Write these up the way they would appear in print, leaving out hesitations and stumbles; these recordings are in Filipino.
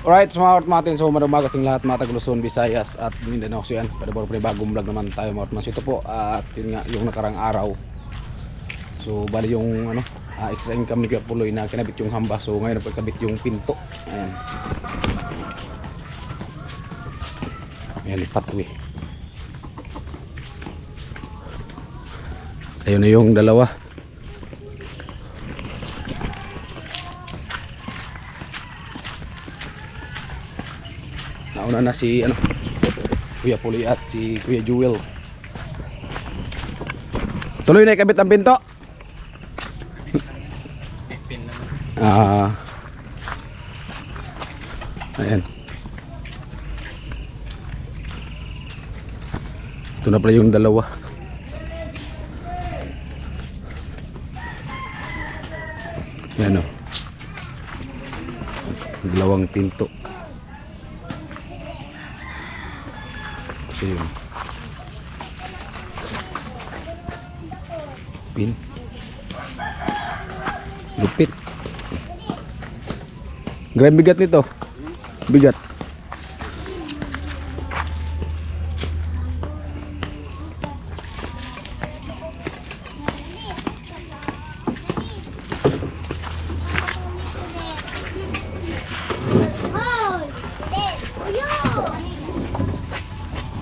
Alright, mga Ortmatin, so madumagas ng lahat mga taga-Luzon, Visayas at Mindanao. So yan, para bagong vlog naman tayo mga Ortmatin. So ito po, at yun nga, yung nakarang araw. So bali yung ano, extra income ni Kuya Puloy na kinabit yung hamba. So ngayon po ikabit yung pinto. Ayan. Ayan, patwi. Ayun na yung dalawa. Nauna na si ano, Kuya Puloy at si Kuya Jewel. Tuloy na ikabit ang pinto. Ayan. Ito na pala yung dalawa. Ayan o. Dalawang pinto. Kasi yun. Pin. Lupit. Grabe bigat nito. Bigat.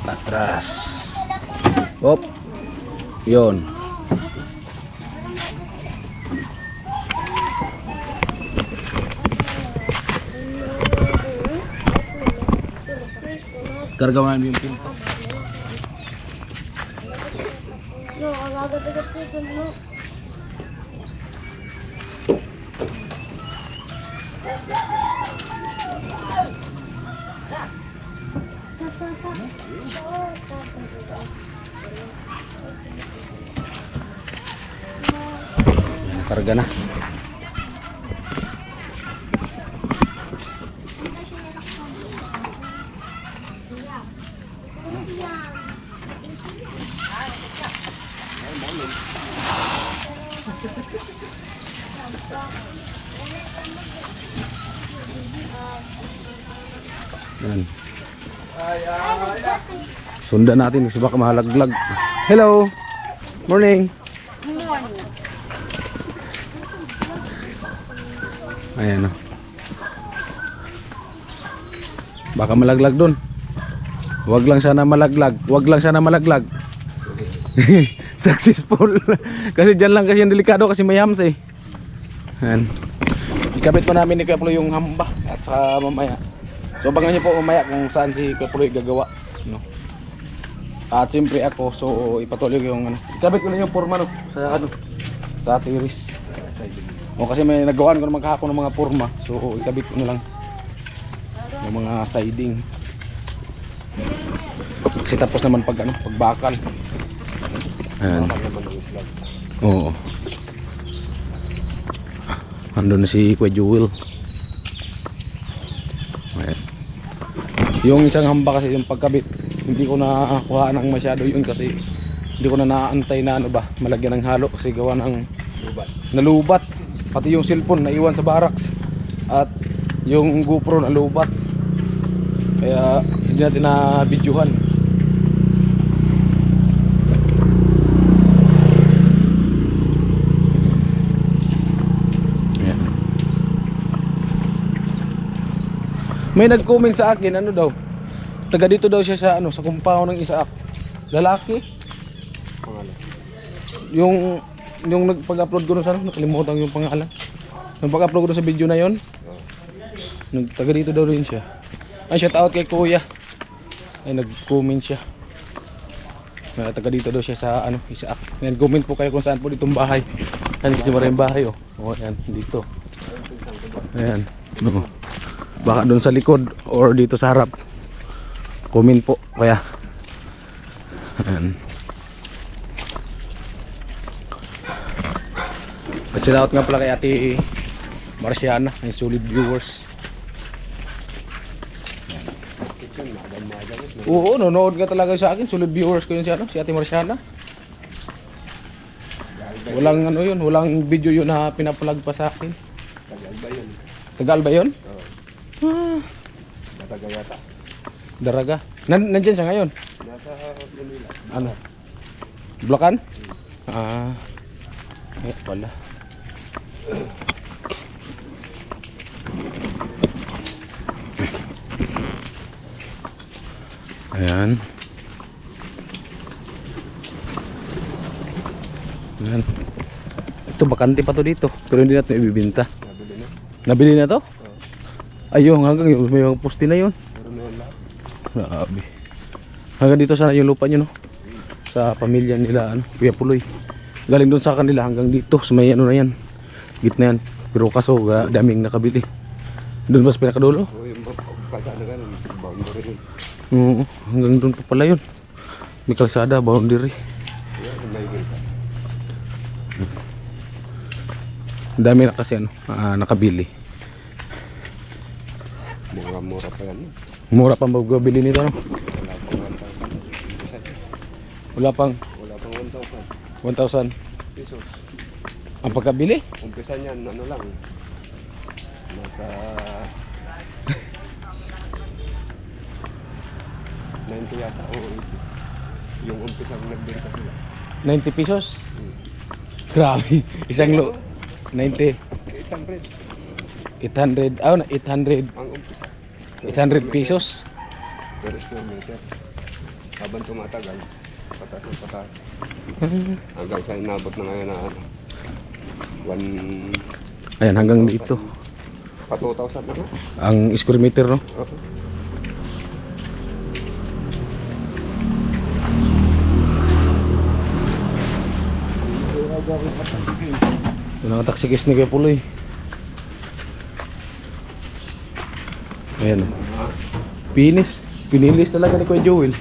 Atras. Hop. Yun. Kargawan mo yung pinto. No, agad-agad dito, no. Nakarga na. Yan. Sundan natin kasi baka mahalaglag. Hello. Morning. Ayan o. Baka malaglag dun. Wag lang sana malaglag. Wag lang sana malaglag. Successful. Kasi dyan lang kasi yung delikado kasi may hams eh. Ayan. Ikabit pa namin ni Kuya Puloy yung hamba. At mamaya. So abangan nyo po mamaya kung saan si Kuya Puloy gagawa, no? At siyempre ako, so ipatuloy ko yung ano. Ikabit ko na yung forma no, sa ano, sa tiris. O kasi may nagawaan ko naman kahapon ng mga forma. So ikabit ko na lang yung mga siding. Kasi tapos naman pag ano, pagbakal. Ayan. Oo. Andun na si Kuya Jewel. Ayan. Yung isang hamba kasi yung pagkabit, hindi ko nakuha ng masyado yun kasi hindi ko na naantay na ano ba, malagyan ng halo kasi gawa ng nalubat. Pati yung cellphone naiwan sa barracks at yung GoPro nalubat. Kaya hindi natin na videohan. May nag-comment sa akin, ano daw? Taga dito daw siya sa ano, sa compound ng Isaac. Lalaki. Yung nagpag-upload ko sa ano, nakalimutan yung pangalan. Nagpag-upload ko sa video na yon. Taga dito daw rin siya. Ay, shout out kay Kuya. Ay, nag-comment siya. Taga dito daw siya sa ano, Isaac. Ayan, comment po kayo kung saan po ditong bahay. Ayan, kasi maraming bahay oh. Oh, ayan, dito. Ayan. No. Baka doon sa likod or dito sa harap. Comment po kaya. Ayan. Shout out nga pala kay Ate Marciana, yung solid viewers. Oo, nanonood ka talaga sa akin. Solid viewers ko yun si, ano, si Ate Marciana. Walang ano yun, walang video yun na pinapalag pa sa akin. Tagal ba yun? Tagal ba yun? Oo. Ah, Dataga yata. Daraga. Nandyan siya ngayon. Nasa Manila. Ano? Bulacan? Ah. Eh, wala. Ayan. Ayan. Ito bakante pa to dito, pero hindi natin ibibenta. Nabili na. Nabili na to? Oo. Ayun, hanggang yung may mga poste na yun. Meron na yan lahat. Grabe. Hanggang dito sana yung lupa nyo, no? Sa pamilya nila, ano, Kuya Puloy. Galing doon sa kanila hanggang dito, sa may ano na yan. Gitna yan. Pero kaso, daming nakabili. Doon ba sa pinakadulo? O yung pagkano ka nun, boundary. Oo, hanggang doon pa pala yun. May kalsada, boundary. Yan, may gilta. Ang dami na kasi ano, nakabili. Mura-mura pa yan. Mura pa magbabili nito, no? Wala pang 1,000. Wala pang Wala pang 1,000 1,000 pesos. ang pagkabili. Umpisa niyan, ano lang. Nasa 90 yata o 80. Yung umpisa nagbenta sila. 90 pesos. Grabe. Isang 90. 800 800. Ah, 800. ang umpisa. 800 pesos. Per square meter. Habang tumatagal, patas ng patas. Hanggang sa inabot na ngayon na ano, Ayan, hanggang dito. Pa 2,000 na. Ang square meter, no? Oo. Yung mga taksikis ni Kuya Puloy. Ayan, oh. Pinilis talaga ni Kuya Joel.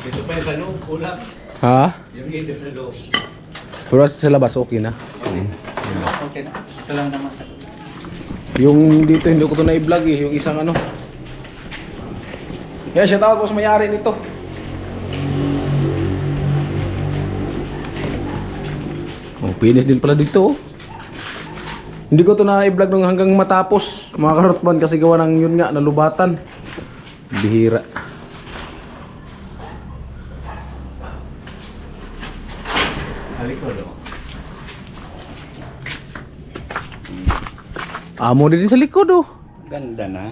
Dito pa yung sa loob, kulang. Ha? Yung dito sa loob. Pero sa labas, okay na. Okay na. Ito lang naman. Yung dito, hindi ko ito na-vlog eh. Yung isang ano. Kaya siya tawag ko sa may-ari nito. Oh, finish din pala dito, oh. Hindi ko ito na-vlog nung hanggang matapos, mga karotban, kasi gawa ng yun nga, nalubatan. Bihira. Halikod, oh. Amo din sa likod, oh. Ganda na.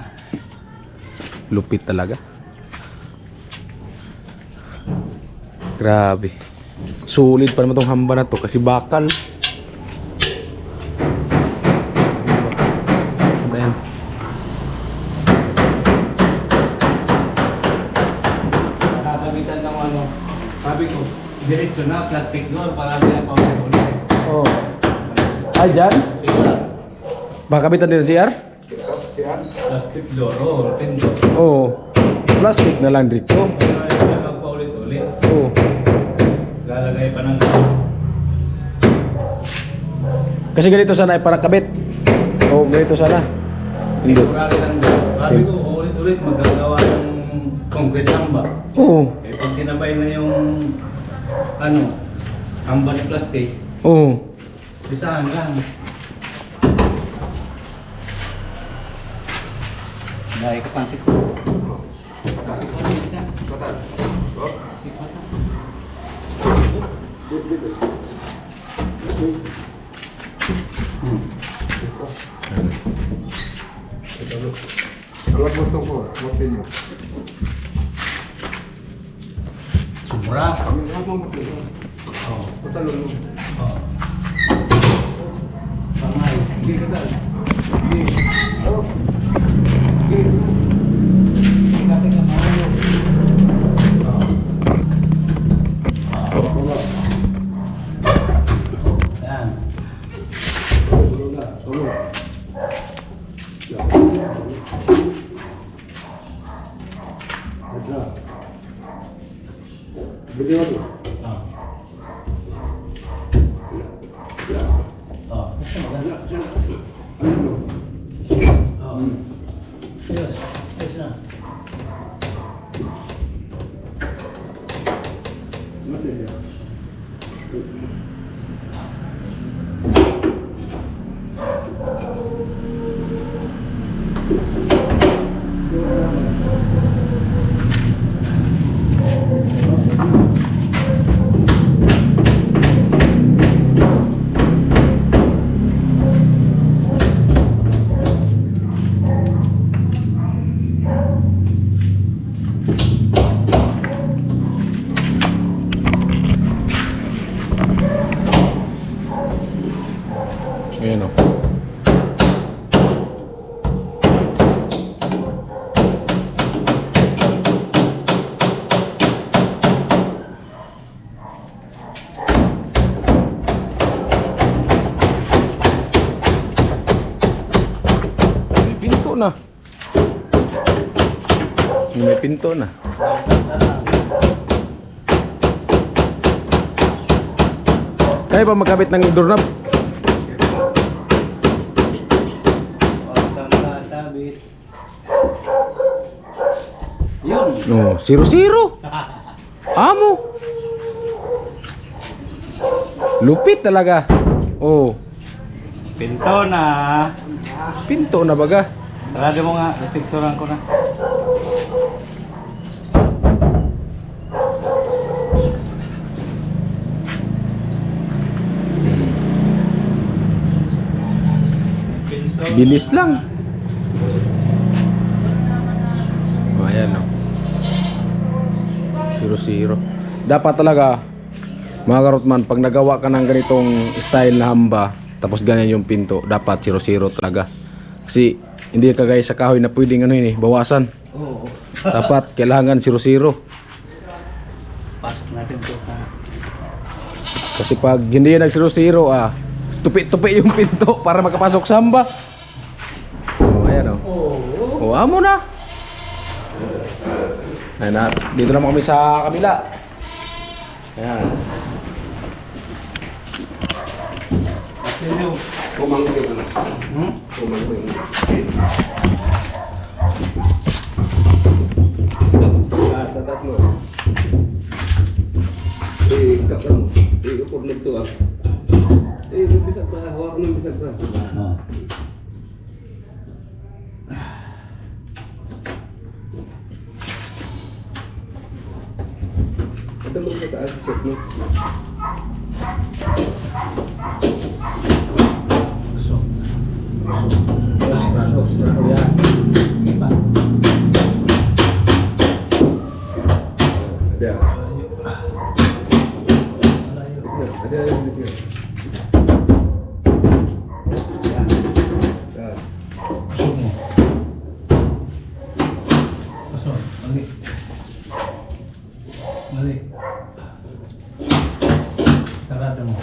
Lupit talaga. Grabe. Sulit pa naman tong hamba na to kasi bakal. Ayan. Nakakabitan ng ano. Sabi ko, diretso na, plastic door para hindi na paulit-ulit. Oh. Ay, dyan? Baka kabitan din ang CR? Plastic door, oh, tendo. Oo. Plastic na lang dito. Para hindi na magpaulit-ulit. Oo. Lalagay pa ng... Kasi ganito sana ay para kabit. Oo, ganito sana. Hindi. Temporary lang doon. Sabi ko, ulit-ulit magagawa ng concrete lang ba? Oo. Eh, pag sinabay na yung ano, hamba ni plastic, Oo. isahan lang. Dahil ka pansip ko. Pansip ko ulit na. Total. Oh. Alam mo ito ko, matilyo. Sumura. Alam mo matilyo. Oo. Total mo. Oo. Pangay. Hindi ka dahil. Oh. Dati ka maano. Yan. Tulog na. Tulog. Ito. Video mo. Oo. Oo. Maganda. Ano? Oo. Ayos. Ayos na. Matilyo. na. May pinto na. Kaya ba magkabit ng doorknob? Sabit. Yun. No, 0-0. Amo. Lupit talaga. Oh, Pinto na. pinto na baga. Sarado mo nga, picturean ko na. Pinto na. Bilis lang. Oh, ayan o. 0-0. Dapat talaga, mga karotman, pag nagawa ka ng ganitong style na hamba, tapos ganyan yung pinto, dapat 0-0 talaga. Kasi hindi kagaya sa kahoy na pwedeng ano yun eh, bawasan. Oo. Dapat kailangan 0-0. Pasok natin ito. Kasi pag hindi nag 0-0 tupi-tupi yung pinto para makapasok sa hamba. Oh, ayan o. Oh, amo na. Ayan na, dito naman kami sa kabila. Ayan. Kumangkin na. Hmm? Kumangkin na. Sa taas mo. Kapang. Upor nito ah. Bisag pa. Hawak ko ng bisag pa. Ito mo sa taas. Check mo. Ya. Ada dito. Pasok. Mali. Mali. Sarado mo.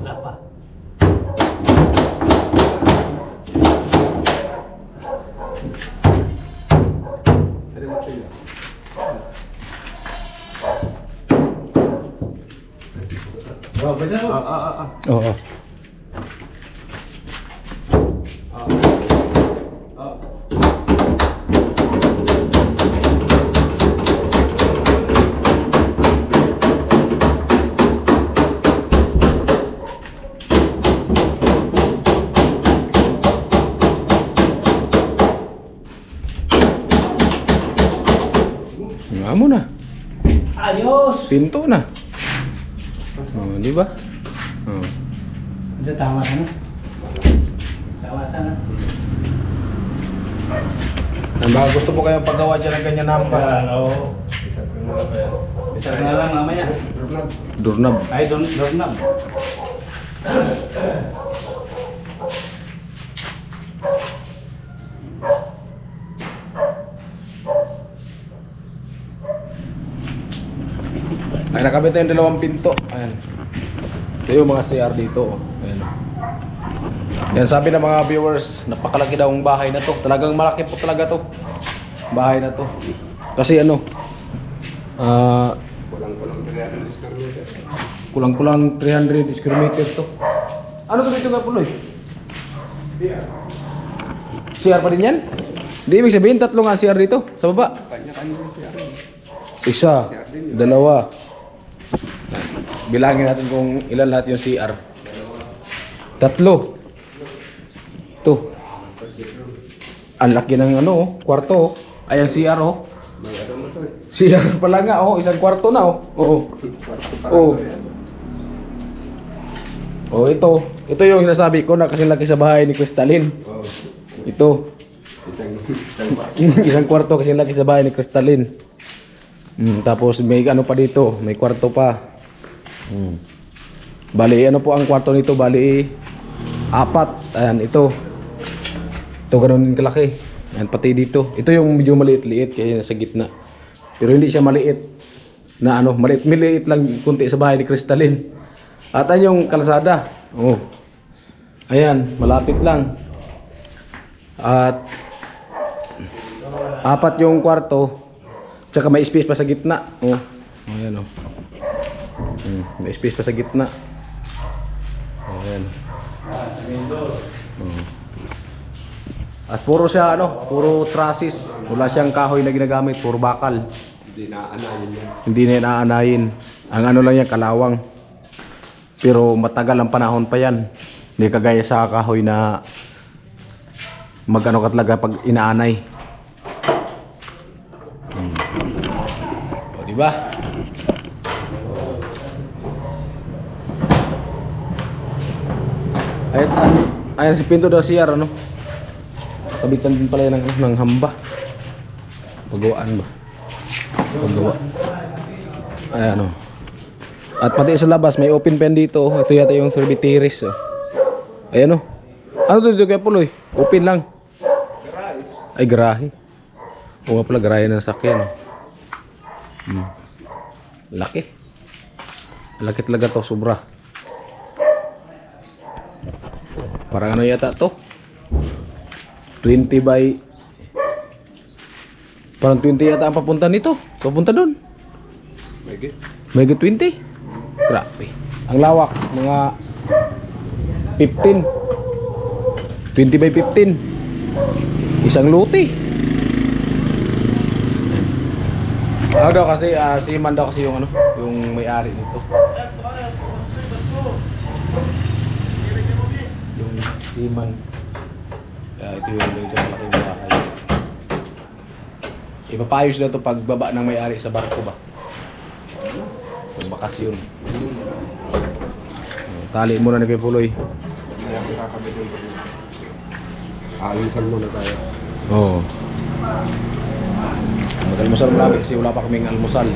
Lapa. Oh, benar. Oo. Amo na. Ayos. Pinto na. Oh, di ba? Oh. Ito tama sana. Tama sana. Ang baka gusto mo kayong paggawa dyan ng ganyan hamba. Oo. Bisa na lang mamaya. Doorknob. Ay, doorknob. Ay, nakabit na yung dalawang pinto. Ayan. Ito yung mga CR dito. Ayan. Yan, sabi ng mga viewers, napakalaki daw ang bahay na to. Talagang malaki po talaga to. Bahay na to. Kasi ano, Kulang-kulang 300 square meter. kulang-kulang 300 square meter to. Ano to dito nga puloy? CR pa din yan? Di ibig sabihin tatlo nga CR dito sa baba. Kanya-kanya yung CR. Isa, dalawa. bilangin natin kung ilan lahat yung CR. 3. Ito. Ang laki ng ano, oh, kwarto. Oh. Ay, ang CR, oh. May ano mo to eh. CR pala nga, oh. Isang kwarto na, oh. Oo. Oh. Oh, ito. Ito yung sinasabi ko na kasi laki sa bahay ni Crystalline. Oh. Ito. Isang kwarto kasi laki sa bahay ni Crystalline. Tapos may ano pa dito, may kwarto pa. Bali, ano po ang kwarto nito? Bali, 4. Ayan, ito. Ito ganun din kalaki. Ayan, pati dito. Ito yung medyo maliit-liit kaya nasa gitna. Pero hindi siya maliit. Na ano, maliit lang kunti sa bahay ni Crystalline. At ayan yung kalsada. Oh. Ayan, malapit lang. At 4 yung kwarto. Tsaka may space pa sa gitna. Oh. Ayan, oh. May space pa sa gitna. Ayan. Oh. At puro siya ano, puro trusses. Wala siyang kahoy na ginagamit, puro bakal. Hindi na anayin yan. Hindi na inaanayin. Ang ano lang yan, kalawang. Pero matagal ang panahon pa yan. Hindi kagaya sa kahoy na magano ka talaga pag inaanay. O, diba? Ayan si pinto daw CR, ano? Kabitan din pala yan ng hamba. Pagawaan ba? Paggawa. Ayan, oh. At pati sa labas may open pen dito. Ito yata yung servitires, oh. Ayan, oh. Ano to dito kaya Puloy? Open lang. Ay, garahe. O nga pala, garahe ng sakyan, oh. Laki. Laki talaga to, sobra. Parang ano yata to? 20 by... Parang 20 yata ang papunta nito. Papunta doon. May Mega 20. Grabe. Ang lawak, mga 15. 20 by 15. Isang luti. Ano daw kasi, si Man daw kasi yung ano, yung may-ari nito. Yung si Man. Ito yung ganito malaking bahay. Ipapayos daw ito pagbaba ng may-ari sa barko ba? Pag bakasyon. Tali muna na kay Puloy. Kaya ako kakabit yung pag alisan muna tayo. Oo. Mag-almusal marami kasi wala pa kaming almusal.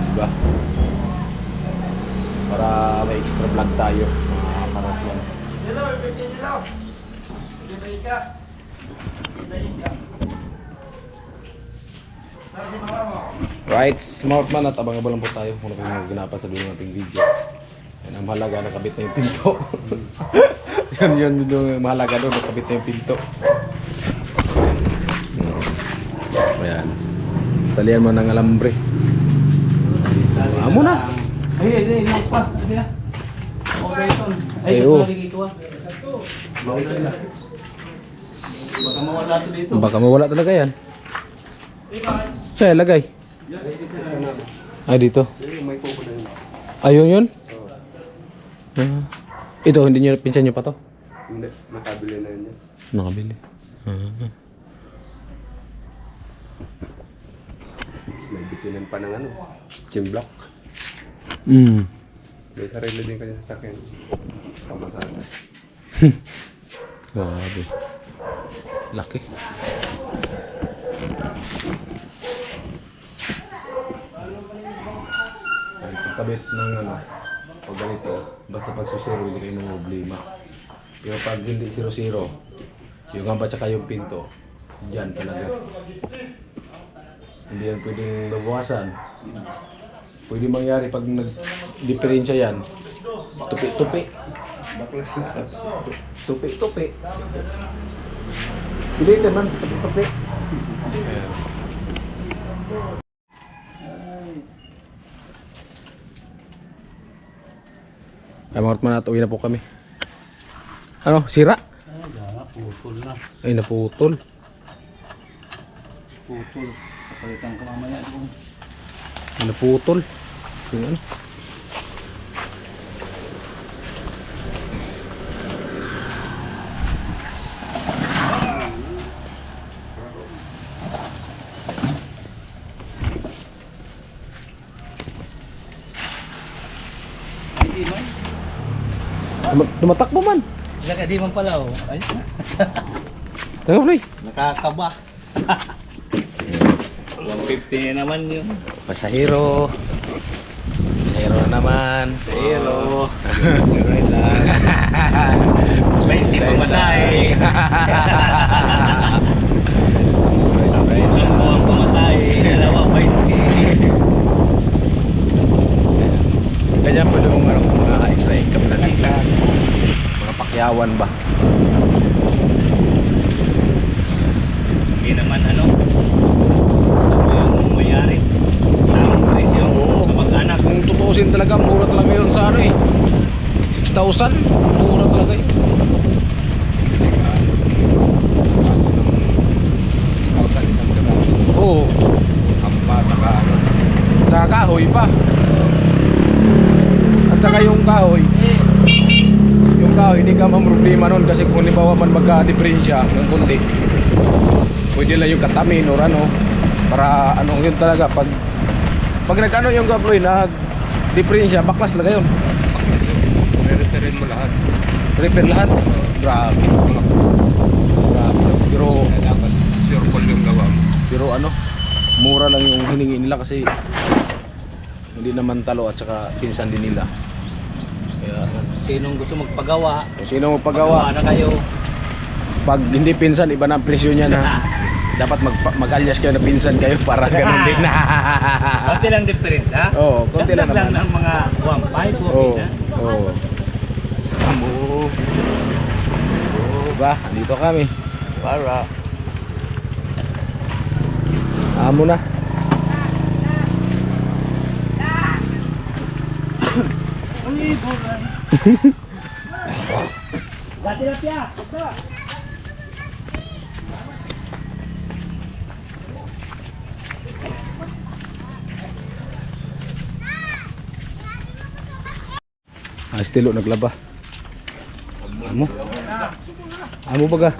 Diba? Para may extra vlog tayo. Para yan. Right, smart man at abang-abang lang po tayo kung ano yung ginapan sa dulo nating video. Yan ang mahalaga, nakabit na yung pinto. yun yung mahalaga doon, nakabit na yung pinto. Ayan. Talian mo ng alambre. Amo na. Ay, yung pa. Okay, ito. Ay, Ay, ito oh. na dito ah. Baka mawala ito dito. Baka mawala talaga yan. Saan lagay? Ay, dito. May kuko na yun. Ayun yun? Ito, hindi nyo, pinsan nyo pa to? Hindi, nakabili na yun. Nakabili. May bitinan pa ng ano, chimblock. May sarili din kasi sa akin. Pamasada. Grabe. Laki. Pagkabit ng ano, pag ganito, basta pag susiro, hindi kayo ng problema. Pero pag hindi 0-0, yung hamba tsaka yung pinto, dyan talaga. Hindi yan pwedeng babawasan. Pwede mangyari pag nag-diferensya yan, tupi-tupi. Baklas na. Tupi-tupi. Hindi ito man, tupi-tupi. Ayan. Ay mga katman at uwi na po kami. Ano, sira? Ay, gana, putol na. Ay, naputol. Putol. Kapalitan ko mamaya. Naputol. Yung ano. Hindi man. Tumatakbo man. Sila ka di man pala oh. Ay, Teka, Floy. nakakaba. 150 na naman yun. Pasahero. Pasahero na naman. Pero, 20 pa masahe. Isang buwang pamasahe, dalawa 20. Ganyan po yung ano, mga extra income na nila. Mga pakyawan ba? Hindi naman ano yung mayari. Ang presyo sa mag-anak. Kung tutuusin talaga, mura talaga yun sa ano eh. 6,000, mura talaga yun. Oo, Ang bata ka, ano. sa kahoy pa. At saka yung kahoy, hindi ka problema nun kasi kung halimbawa man magka-diferensya ng kundi, pwede lang yung katamin or ano, para ano yun talaga, pag nag-ano yung gaploy, nag-diferensya, baklas talaga yun. Meron mo lahat. Repair lahat. Grabe. Grabe. Pero Dapat circle yung gawa mo. ano, mura lang yung hiningi nila kasi hindi naman talo at saka pinsan din nila. Kaya Sinong gusto magpagawa? kung sino magpagawa, Na kayo. pag hindi pinsan, iba na ang presyo niya na. Dapat mag-alias kayo na pinsan kayo para ganun din na. Konti lang difference ha? Oo, konti lang Dagdag naman. ng mga 1.5 o Oo. na. Oo. Amo. Diba? Dito kami. Para. Amo na. Dati na piya. Estilo naglaba. Amo. Amo baga.